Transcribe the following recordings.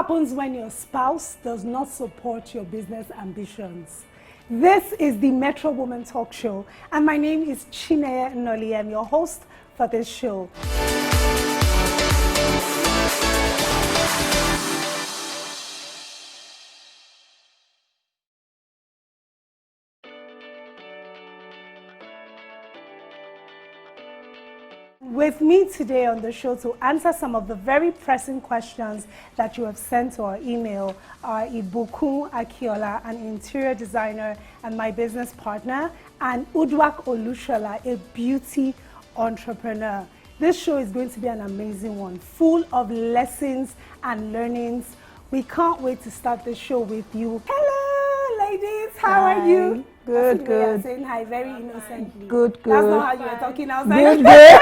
happens when your spouse does not support your business ambitions? This is the Metrowoman talk show, and my name is Chineye Noli. I'm your host for this show. With me today on the show to answer some of the very pressing questions that you have sent to our email are Ibukun Akiola, an interior designer and my business partner, and Udwak Olushola, a beauty entrepreneur. This show is going to be an amazing one, full of lessons and learnings. We can't wait to start the show with you. Hello, ladies. How are you? Good, good. Saying hi very innocently. Good, good. That's not how you were talking outside. Good, good.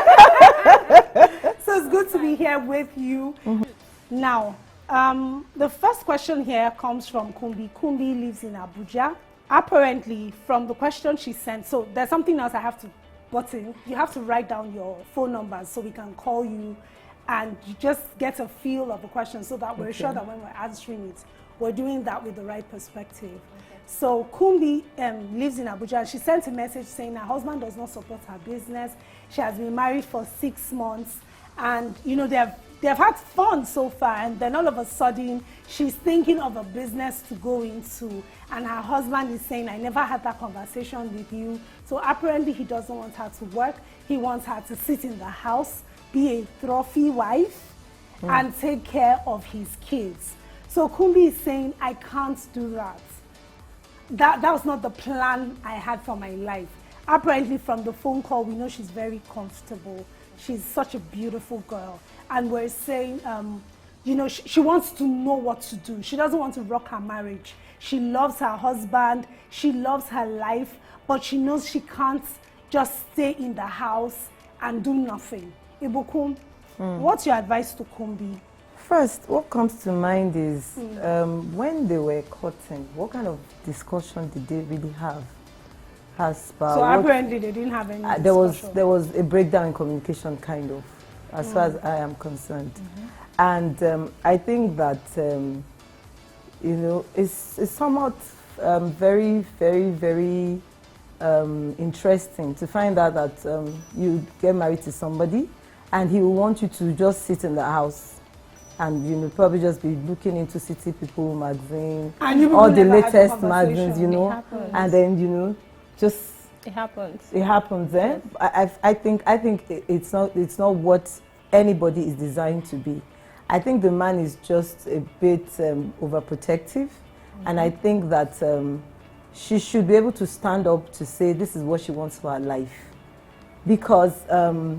So it's good to be here with you. Now, the first question here comes from Kumbi. Kumbi lives in Abuja. Apparently, from the question she sent, so there's something else I have to button. You have to write down your phone numbers so we can call you and you just get a feel of the question so that we're sure that when we're answering it, we're doing that with the right perspective. So Kumbi lives in Abuja. She sent a message saying her husband does not support her business. She has been married for 6 months, and you know they've had fun so far. And then all of a sudden, she's thinking of a business to go into, and her husband is saying, "I never had that conversation with you." So apparently, he doesn't want her to work. He wants her to sit in the house, be a trophy wife, and take care of his kids. So Kumbi is saying, "I can't do that. That was not the plan I had for my life." Apparently from the phone call, we know she's very comfortable. She's such a beautiful girl. And we're saying, you know, she wants to know what to do. She doesn't want to rock her marriage. She loves her husband. She loves her life. But she knows she can't just stay in the house and do nothing. Ibukun, what's your advice to Kumbi? First, what comes to mind is when they were courting, what kind of discussion did they really have? So apparently they didn't have any discussion. There was a breakdown in communication, kind of, as far as I am concerned. And I think that, you know, it's somewhat very, very, very interesting to find out that you get married to somebody and he will want you to just sit in the house and you know probably just be looking into City People magazine, all the latest magazines, you know, and then you know, just it happens. It happens, eh? I think it's not what anybody is designed to be. I think the man is just a bit overprotective, and I think that she should be able to stand up to say this is what she wants for her life, because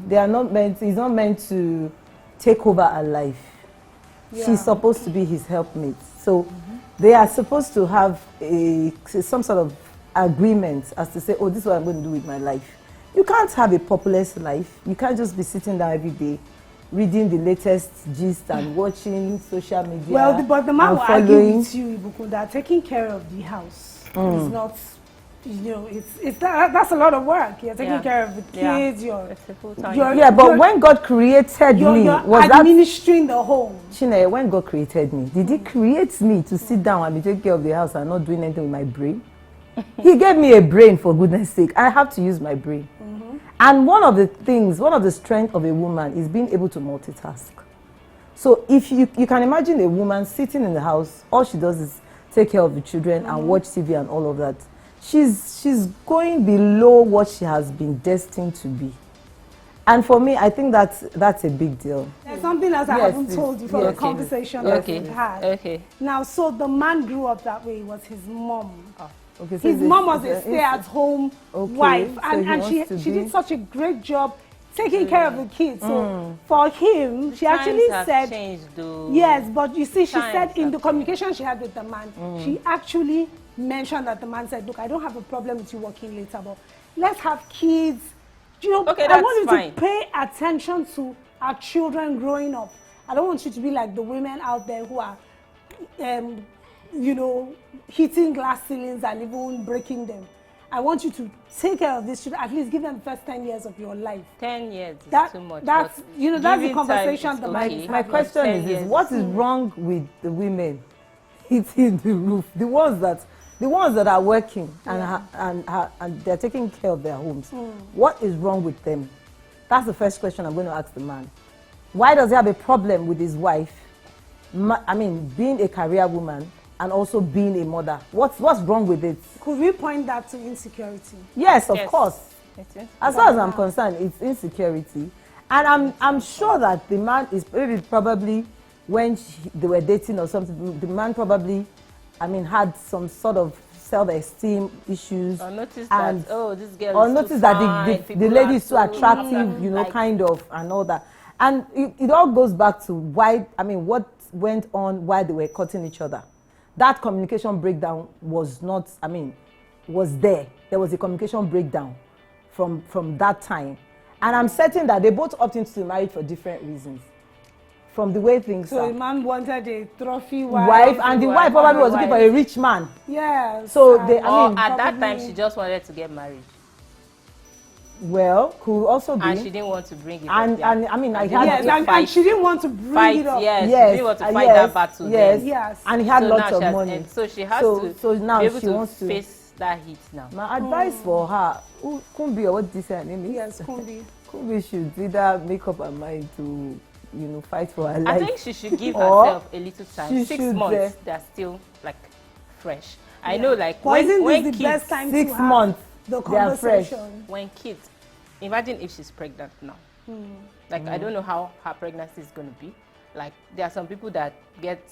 they are not meant. He's not meant to take over her life. Yeah. She's supposed to be his helpmate. So they are supposed to have some sort of agreement as to say, oh, this is what I'm going to do with my life. You can't have a populous life. You can't just be sitting down every day reading the latest gist and watching social media. Well, but the man will argue with you, Ibukun, that taking care of the house is not, you know, that's a lot of work. You're taking care of the kids. It's a full-time. But when God created me, was administering the home. Chineye, when God created me, did He create me to sit down and be taking care of the house and not doing anything with my brain? He gave me a brain, for goodness sake. I have to use my brain. And one of the strengths of a woman is being able to multitask. So if you can imagine a woman sitting in the house, all she does is take care of the children and watch TV and all of that. She's going below what she has been destined to be. And for me, I think that's a big deal. There's something else I haven't told you from the conversation that we had. Okay. Now, so the man grew up that way. It was his mom. Okay, so his mom was a stay-at-home wife, so and she did such a great job taking care of the kids. So for him, she actually said, changed, yes, but you see, she said in the communication she had with the man, she actually mentioned that the man said, look, I don't have a problem with you working later, but let's have kids. You know, I want you to pay attention to our children growing up. I don't want you to be like the women out there who are, you know, hitting glass ceilings and even breaking them. I want you to take care of this children, at least give them the first 10 years of your life. 10 years is too much. That's, you know, that's the conversation the My question is what is wrong with the women hitting the roof? The ones that are working and they're taking care of their homes. What is wrong with them? That's the first question I'm going to ask the man. Why does he have a problem with his wife? I mean, being a career woman and also being a mother. What's wrong with it? Could we point that to insecurity? Yes, of course. As far as I'm concerned, it's insecurity. And I'm sure that the man is probably when they were dating or something, the man probably, I mean, had some sort of self-esteem issues. Or noticed that, oh, this girl or is noticed too that fine, the lady is too attractive, you know, like, kind of, and all that. And it all goes back to why, I mean, what went on while they were cutting each other. That communication breakdown was not, I mean, was there. There was a communication breakdown from that time. And I'm certain that they both opted into marriage for different reasons. From the way things are. So the man wanted a trophy wife. And the wife probably was looking for a rich man. Yes. So at that time, she just wanted to get married. Well, could also be. And she didn't want to bring it up. And I mean, and she didn't want to bring it up. Yes, she didn't want to fight that battle. Yes. And he had lots of money. And so she has to now be able she to wants to face that heat now. My advice for her, Kumbi, or what did you say her name is? Yes, Kumbi. Kumbi should either make up her mind to, you know, fight for her life. I think she should give herself a little time. 6 months, they're still like fresh. I know, like when the kids, best time 6 months, the they are fresh. When kids, imagine if she's pregnant now. Like I don't know how her pregnancy is going to be. Like there are some people that get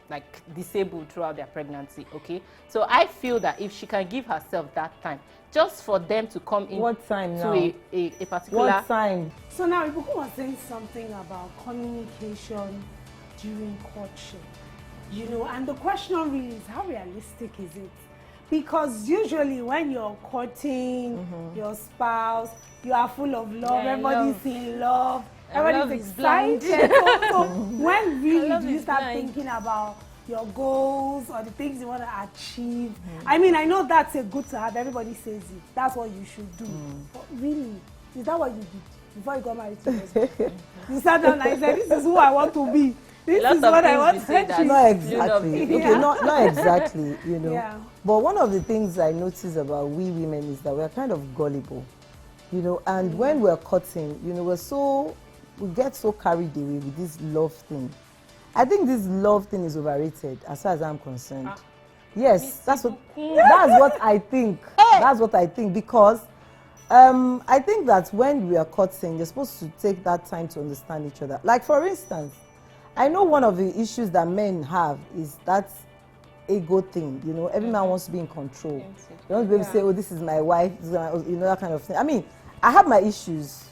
like disabled throughout their pregnancy. Okay, so I feel that if she can give herself that time, just for them to come in. What time to now? A particular. What time? So now, Ibuku was saying something about communication during courtship. You know, and the question really is, how realistic is it? Because usually when you're courting your spouse, you are full of love, everybody's in love, everybody's excited. So when really do you start thinking about your goals or the things you want to achieve? I mean, I know that's a good to have, everybody says it, that's what you should do. But really, is that what you did before you got married to your husband? You sat down and said, this is who I want to be. This is what I want to achieve. Not exactly. Okay, not exactly, you know. Yeah. But one of the things I notice about we women is that we're kind of gullible, you know, and when we're cutting, you know, we get so carried away with this love thing. I think this love thing is overrated as far as I'm concerned. Yes, that's what I think. That's what I think, because I think that when we are cutting, you're supposed to take that time to understand each other. Like, for instance, I know one of the issues that men have is that ego thing, you know, every man wants to be in control. You want to be able to say, oh, this is my wife, this is my, you know, that kind of thing. I mean, I have my issues.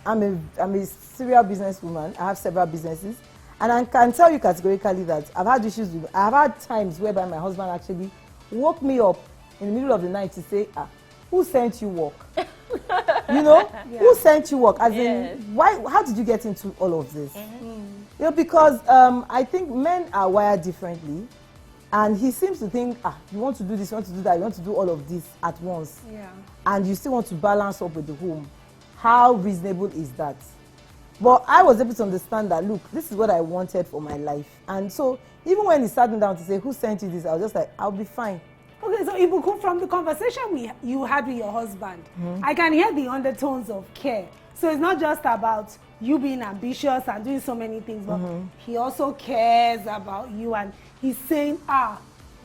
I'm a serial businesswoman. I have several businesses. And I can tell you categorically that I've had issues with, I've had times whereby my husband actually woke me up in the middle of the night to say, who sent you work? You know, who sent you work? As in, how did you get into all of this? You know, because I think men are wired differently. And he seems to think, you want to do this, you want to do that, you want to do all of this at once. Yeah. And you still want to balance up with the home. How reasonable is that? But I was able to understand that, look, this is what I wanted for my life. And so even when he sat me down to say, who sent you this? I was just like, I'll be fine. Okay, so Ibuku, from the conversation you had with your husband, I can hear the undertones of care. So it's not just about you being ambitious and doing so many things, but he also cares about you, and he's saying,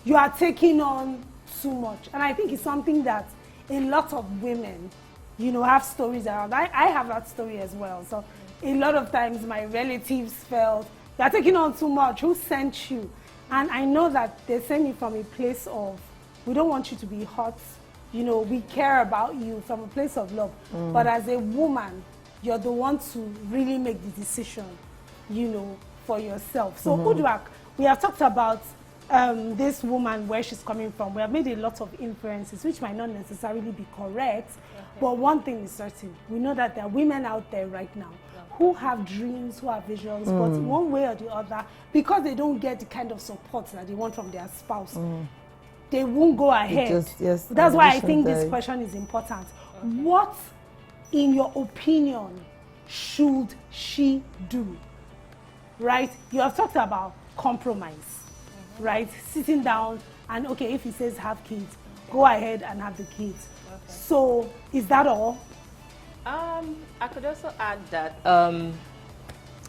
you are taking on too much. And I think it's something that a lot of women, you know, have stories around. I have that story as well. So a lot of times my relatives felt, you're taking on too much, who sent you? And I know that they send me from a place of, we don't want you to be hurt, you know, we care about you from a place of love. But as a woman, you're the one to really make the decision, you know, for yourself. So Uduak, we have talked about this woman, where she's coming from. We have made a lot of inferences, which might not necessarily be correct, but one thing is certain. We know that there are women out there right now who have dreams, who have visions, but one way or the other, because they don't get the kind of support that they want from their spouse, they won't go ahead. Yes, that's why I think this question is important. What, in your opinion, should she do? Right? You have talked about compromise, right? Sitting down and, okay, if he says have kids, go ahead and have the kids. Okay. So, is that all? I could also add that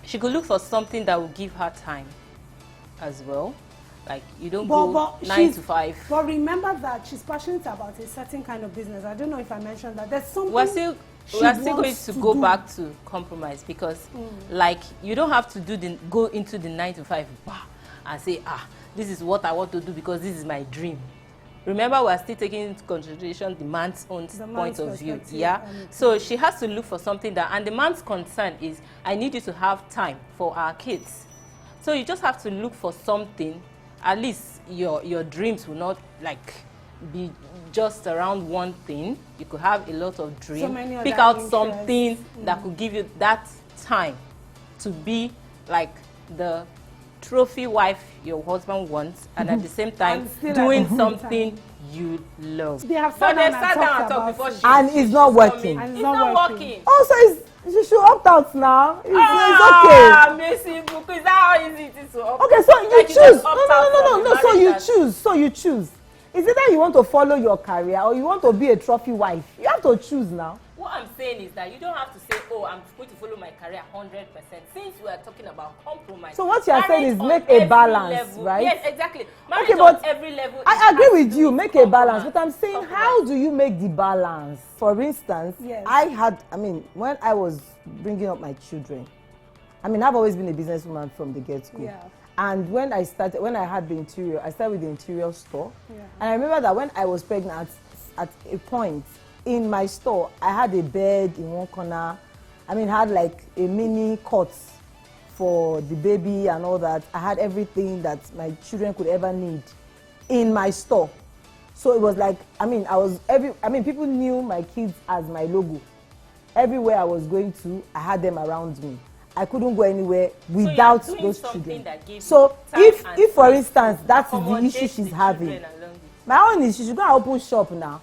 she could look for something that will give her time as well. Like, you don't go 9 to 5. But remember that she's passionate about a certain kind of business. I don't know if I mentioned that. There's something we're still going to go back to compromise, because like, you don't have to go into the 9 to 5 and say, this is what I want to do because this is my dream. Remember, we're still taking into consideration the man's own point of view. Yeah. So she has to look for something that, and the man's concern is, I need you to have time for our kids. So you just have to look for something. At least your dreams will not like be just around one thing. You could have a lot of dreams. Pick out something that could give you that time to be like the trophy wife your husband wants, and at the same time doing something you love. They have sat down and talked before and it's not working. And it's not working. Also, she should opt out now. It's okay. Amazing book. Is that how easy it is to opt out? Okay, so you choose. No. So you choose. So you choose. Is it that you want to follow your career or you want to be a trophy wife? You have to choose now. What I'm saying is that you don't have to say, oh, I'm going to follow my career 100%. Since we are talking about compromise. So what you are saying is make a balance, right? Yes, exactly. Marriage okay, but on every level. I agree with you, make a balance. But I'm saying, how do you make the balance? For instance, when I was bringing up my children, I've always been a businesswoman from the get-go. Yeah. And when I had the interior, I started with the interior store. Yeah. And I remember that when I was pregnant, at a point in my store, I had a bed in one corner. Had like a mini cot for the baby and all that. I had everything that my children could ever need in my store. So it was like, people knew my kids as my logo. Everywhere I was going to, I had them around me. I couldn't go anywhere without those children. So if for instance, that is the issue she's having, my own is she should go and open shop now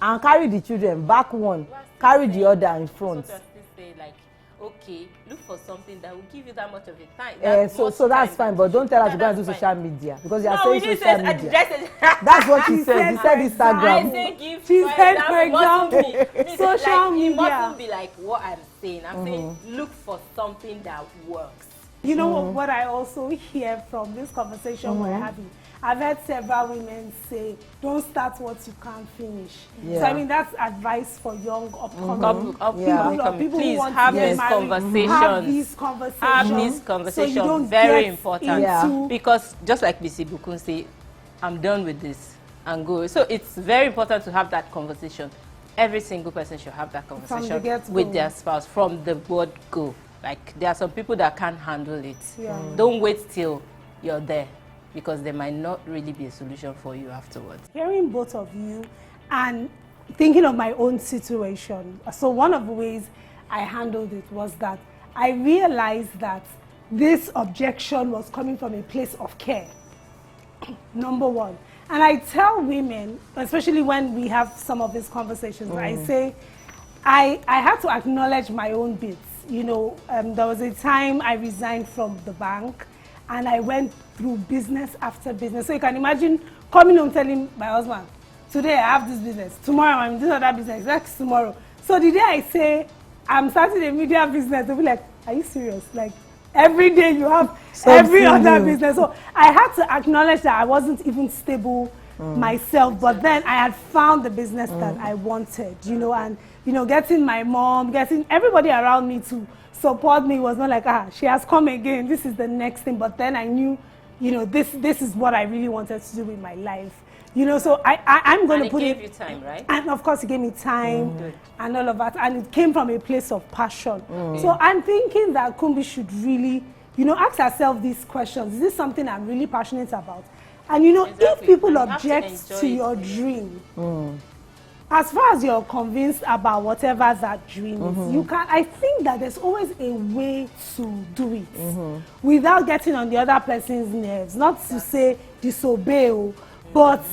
and carry the children back one, carry the other in front. So say like, okay, look for something that will give you that much of a time. So that's fine, but don't tell her to go and do social media, because you are saying social media. That's what she said. He said Instagram. I say give. She said, for example, social media. It mustn't be like what I'm saying. I'm saying look for something that works. You know what I also hear from this conversation we're having? I've heard several women say, don't start what you can't finish. Yeah. So that's advice for young upcoming people please who want have to these get conversations. Have these conversations. So you don't very important. Because just like Bisi Bukun say, I'm done with this and go. So it's very important to have that conversation. Every single person should have that conversation with their spouse from the word go. Like, there are some people that can't handle it. Yeah. Don't wait till you're there, because there might not really be a solution for you afterwards. Hearing both of you and thinking of my own situation, so one of the ways I handled it was that I realized that this objection was coming from a place of care, number one. And I tell women, especially when we have some of these conversations, I say, I had to acknowledge my own bits. There was a time I resigned from the bank and I went through business after business. So you can imagine coming home telling my husband, today I have this business, tomorrow I'm in this other business, next tomorrow. So the day I say I'm starting a media business, they'll be like, are you serious? Like, every day you have every other business. So I had to acknowledge that I wasn't even stable myself, but then I had found the business that I wanted, and getting my mom, getting everybody around me to support me was not like, she has come again, this is the next thing. But then I knew, this is what I really wanted to do with my life. So I'm going to put it. And it gave you time, right? And of course, it gave me time and all of that. And it came from a place of passion. So I'm thinking that Kumbi should really, ask herself these questions. Is this something I'm really passionate about? And if people object to your dream, as far as you're convinced about whatever that dream is, I think that there's always a way to do it without getting on the other person's nerves. Not to say disobey, but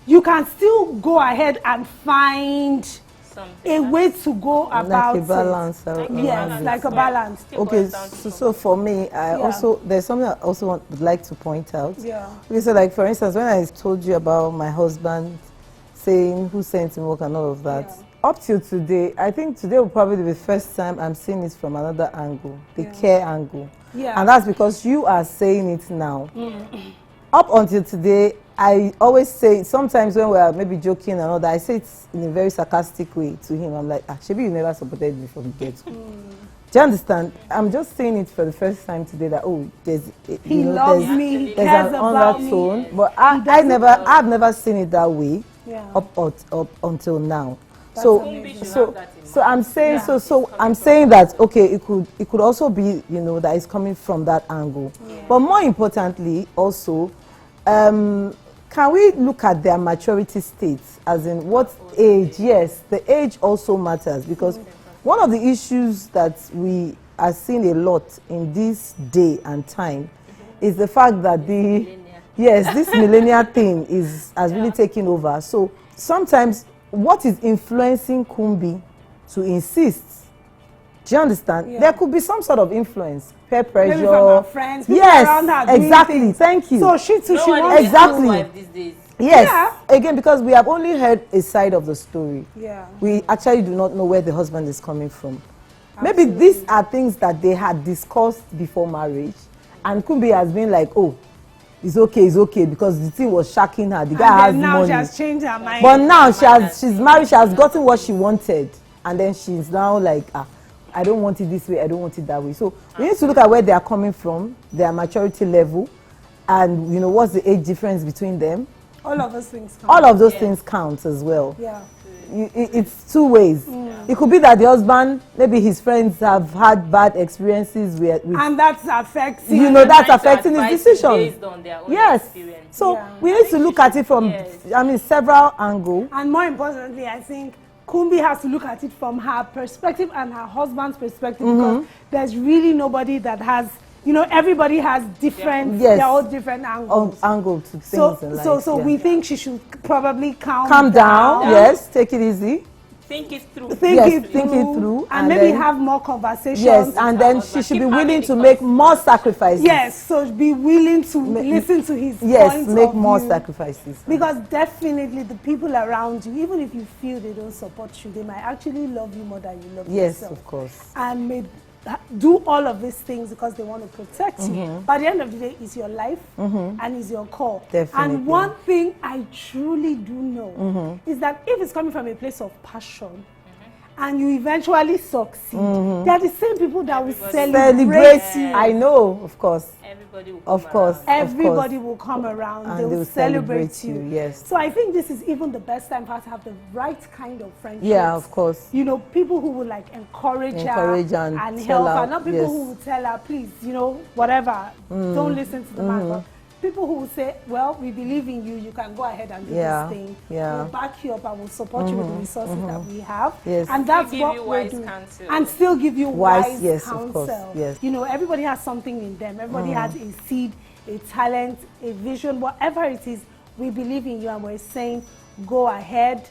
you can still go ahead and find Something a way to go about like a balance. it. Yes, like a balance. Okay, so for me, there's something I also would like to point out. Yeah. Okay, so like for instance, when I told you about my husband saying who sent him work and all of that, up till today, I think today will probably be the first time I'm seeing it from another angle, the care angle. Yeah. And that's because you are saying it now. Up until today, I always say, sometimes when we're maybe joking and all that, I say it in a very sarcastic way to him. I'm like, Shebi, you never supported me from the get-go. Do you understand? I'm just saying it for the first time today that, he loves me, he there's cares an about undertone. me. But I've never seen it that way up until now. So I'm saying I'm saying that it could also be, that it's coming from that angle. But more importantly also, can we look at their maturity states, as in what age? Yes, the age also matters, because one of the issues that we are seeing a lot in this day and time is the fact that this millennial thing has really taken over. So sometimes what is influencing Kumbi to insist? Do you understand? There could be some sort of influence, peer pressure. Maybe from her friends, people around her doing exactly. things. Thank you. So she wants exactly. These days. Yes. Again, because we have only heard a side of the story. Yeah. We actually do not know where the husband is coming from. Absolutely. Maybe these are things that they had discussed before marriage, and Kumbi has been like, it's okay, because the thing was shocking her. The guy has money. Now she has changed her mind. But now she's married, she has gotten what she wanted, and then she's now like, I don't want it this way, I don't want it that way. So we need to look at where they are coming from, their maturity level, and what's the age difference between them. All of those things count. All of those things count as well. Yeah. It's two ways. It could be that the husband, maybe his friends have had bad experiences with and that's affecting. That's affecting his decision. Based on their own experience. So we need to look at it from, several angles. And more importantly, I think Kumbi has to look at it from her perspective and her husband's perspective, because there's really nobody that has, everybody has different, their own different angles. Angle to things in life. So we think she should probably calm down. Yes, take it easy. Think it through. Think it through. And maybe have more conversations. Yes, and then she should be willing to make more sacrifices. Yes, so be willing to listen to his points Yes, make of more view. Sacrifices. Because definitely the people around you, even if you feel they don't support you, they might actually love you more than you love yourself. Yes, of course. And may do all of these things because they want to protect you. But at the end of the day, it's your life and it's your call. Definitely. And one thing I truly do know is that if it's coming from a place of passion and you eventually succeed, they are the same people that will celebrate you. I know, of course. Everybody will come around. Everybody will come around. And they will celebrate you. Yes. So I think this is even the best time for us to have the right kind of friendship. Yeah, of course. People who will like encourage her and help her. Not people who will tell her, please, whatever, don't listen to the man. But people who will say, well, we believe in you, you can go ahead and do this thing. We'll back you up and we'll support you with the resources that we have. Yes. And that's what we're doing. And still give you wise counsel. Of course. Yes. Everybody has something in them. Everybody has a seed, a talent, a vision, whatever it is. We believe in you and we're saying, go ahead.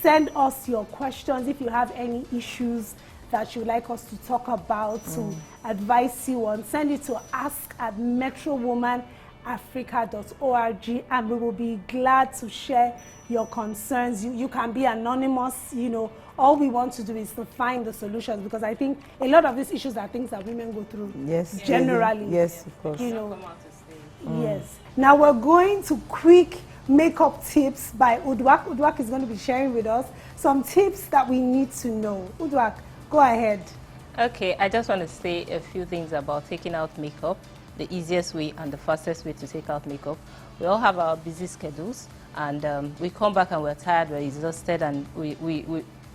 Send us your questions if you have any issues that you'd like us to talk about, to advise you on. Send it to ask@metrowomanafrica.org and we will be glad to share your concerns. You can be anonymous, all we want to do is to find the solutions, because I think a lot of these issues are things that women go through generally. Yes, of course. Yes. Now we're going to quick makeup tips by Udwak. Udwak is going to be sharing with us some tips that we need to know. Udwak, go ahead. Okay, I just want to say a few things about taking out makeup, the easiest way and the fastest way to take out makeup. We all have our busy schedules, and we come back and we're tired, we're exhausted, and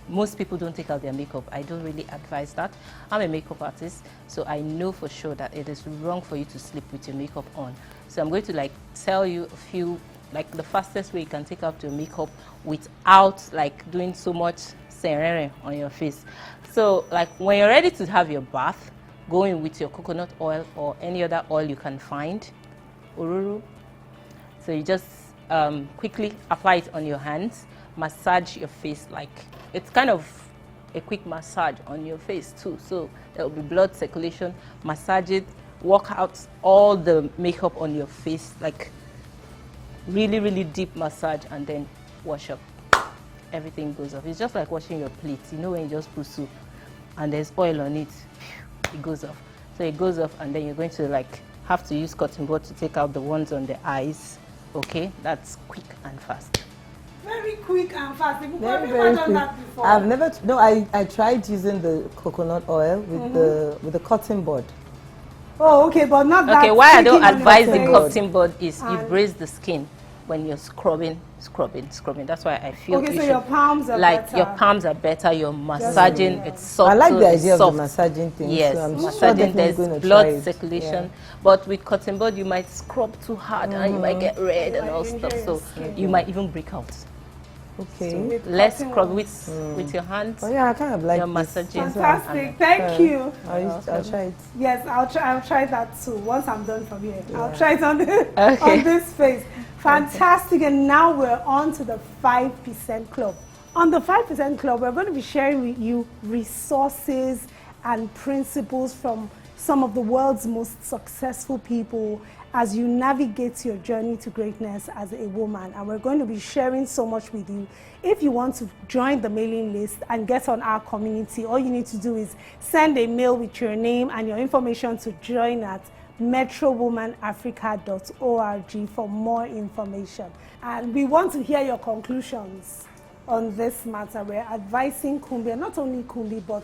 most people don't take out their makeup. I don't really advise that. I'm a makeup artist, so I know for sure that it is wrong for you to sleep with your makeup on. So I'm going to tell you a few, the fastest way you can take out your makeup without doing so much serene on your face. So when you're ready to have your bath, go in with your coconut oil or any other oil you can find. Ururu. So you just quickly apply it on your hands, massage your face. Like, it's kind of a quick massage on your face too, so there will be blood circulation. Massage it, work out all the makeup on your face, like really, really deep massage, and then wash up. Everything goes off. It's just like washing your plate. You know when you just put soup and there's oil on it, it goes off. So it goes off, and then you're going to like have to use cotton bud to take out the ones on the eyes. Okay, that's quick and fast. Very quick and fast. Have you Very, ever very done quick. that before? I've never. No, I tried using the coconut oil with the cotton bud. Oh, okay, but not that. Okay, why I don't sticky on advise your the face. cotton bud is you And- braise the skin when you're scrubbing. That's why I feel Okay, you so should, your palms are like better. your palms are better. You're massaging. It's soft. I like so the it's idea of soft. the massaging thing. Yes, so I'm sure massaging. definitely There's going to blood try it. circulation, Yeah. but with cotton bud you might scrub too hard and you might get red and all might stuff. injure So your skin. you might even break out. Okay. With Less cotton scrub ones. with your hands. Oh yeah, I kind of like You're this. massaging. Fantastic. Thank you. I'll try it. Yes, I'll try that too. Once I'm done from here, I'll try it on Okay. on this face. Fantastic. And now we're on to the 5% Club. On the 5% Club, we're going to be sharing with you resources and principles from some of the world's most successful people as you navigate your journey to greatness as a woman. And we're going to be sharing so much with you. If you want to join the mailing list and get on our community, all you need to do is send a mail with your name and your information to join at metrowomanafrica.org for more information. And we want to hear your conclusions on this matter. We're advising Kumbi, and not only Kumbi, but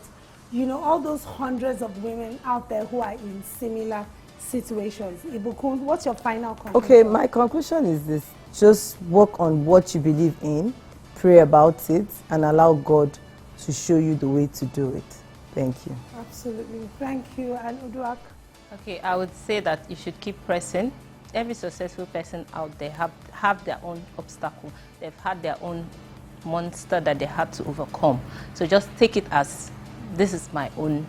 you know, all those hundreds of women out there who are in similar situations. Ibukun, what's your final conclusion? Okay, my conclusion is this. Just work on what you believe in, pray about it, and allow God to show you the way to do it. Thank you. Absolutely. Thank you. And Uduak? Okay, I would say that you should keep pressing. Every successful person out there have their own obstacle. They've had their own monster that they had to overcome. So just take it as, this is my own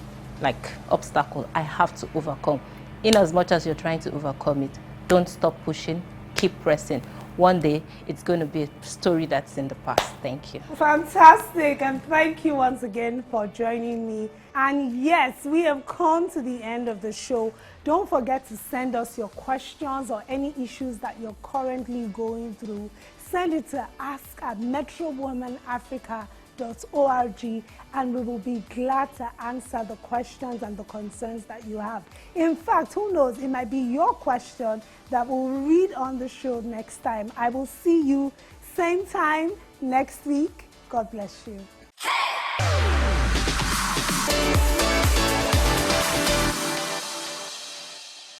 obstacle I have to overcome. In as much as you're trying to overcome it, don't stop pushing, keep pressing. One day, it's going to be a story that's in the past. Thank you. Fantastic, and thank you once again for joining me. And yes, we have come to the end of the show. Don't forget to send us your questions or any issues that you're currently going through. Send it to ask@metrowomanafrica.org, and we will be glad to answer the questions and the concerns that you have. In fact, who knows, it might be your question that we'll read on the show next time. I will see you same time next week. God bless you.